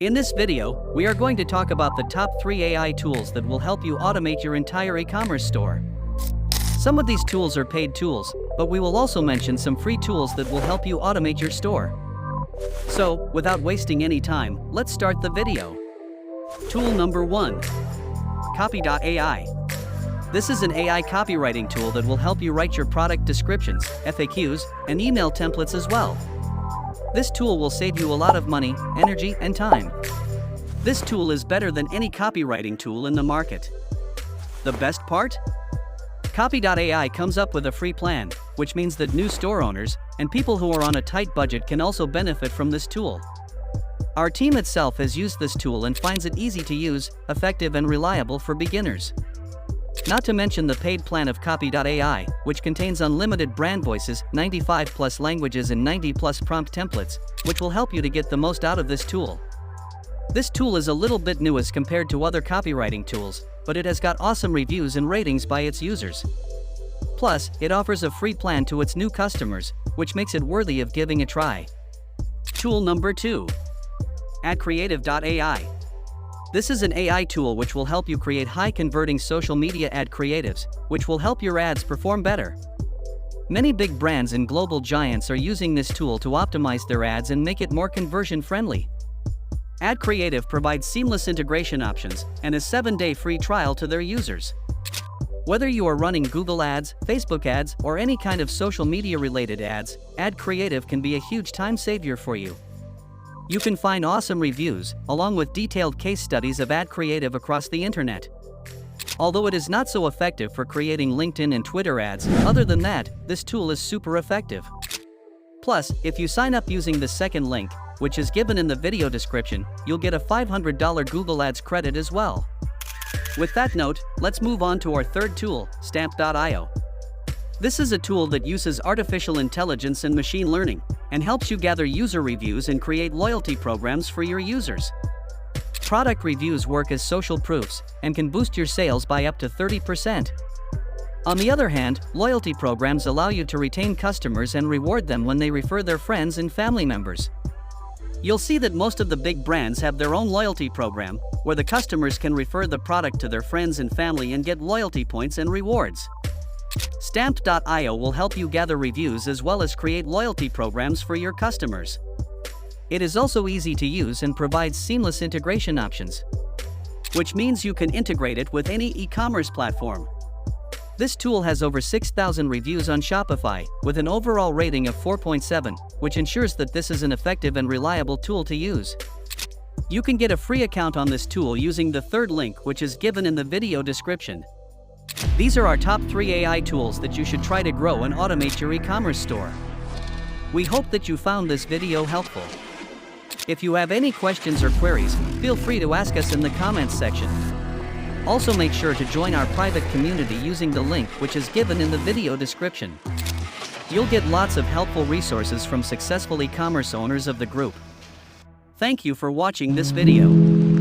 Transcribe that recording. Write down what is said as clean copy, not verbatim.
In this video, we are going to talk about the top 3 AI tools that will help you automate your entire e-commerce store. Some of these tools are paid tools, but we will also mention some free tools that will help you automate your store. So, without wasting any time, let's start the video. Tool number 1. CopyA. This is an AI copywriting tool that will help you write your product descriptions, FAQs, and email templates as well. This tool will save you a lot of money, energy, and time. This tool is better than any copywriting tool in the market. The best part? CopyA comes up with a free plan, which means that new store owners and people who are on a tight budget can also benefit from this tool. Our team itself has used this tool and finds it easy to use, effective, and reliable for beginners. Not to mention the paid plan of CopyA, which contains unlimited brand voices, 95+ languages, and 90+ prompt templates, which will help you to get the most out of this tool. This tool is a little bit new as compared to other copywriting tools, but it has got awesome reviews and ratings by its users. Plus, it offers a free plan to its new customers, which makes it worthy of giving a try. Tool number 2. AdCreative.ai. This is an AI tool which will help you create high-converting social media ad creatives, which will help your ads perform better. Many big brands and global giants are using this tool to optimize their ads and make it more conversion-friendly. AdCreative provides seamless integration options and a 7-day free trial to their users. Whether you are running Google ads, Facebook ads, or any kind of social media-related ads, AdCreative can be a huge time saver for you. You can find awesome reviews, along with detailed case studies of AdCreative across the internet. Although it is not so effective for creating LinkedIn and Twitter ads, other than that, this tool is super effective. Plus, if you sign up using the second link, which is given in the video description, you'll get a $500 Google Ads credit as well. With that note, let's move on to our third tool, Stamp.io. This is a tool that uses artificial intelligence and machine learning, and helps you gather user reviews and create loyalty programs for your users. Product reviews work as social proofs, and can boost your sales by up to 30%. On the other hand, loyalty programs allow you to retain customers and reward them when they refer their friends and family members. You'll see that most of the big brands have their own loyalty program, where the customers can refer the product to their friends and family and get loyalty points and rewards. Stamp.io will help you gather reviews as well as create loyalty programs for your customers. It is also easy to use and provides seamless integration options, which means you can integrate it with any e-commerce platform. This tool has over 6,000 reviews on Shopify, with an overall rating of 4.7, which ensures that this is an effective and reliable tool to use. You can get a free account on this tool using the third link, which is given in the video description. These are our top 3 AI tools that you should try to grow and automate your e-commerce store. We hope that you found this video helpful. If you have any questions or queries, feel free to ask us in the comments section. Also, make sure to join our private community using the link which is given in the video description. You'll get lots of helpful resources from successful e-commerce owners of the group. Thank you for watching this video.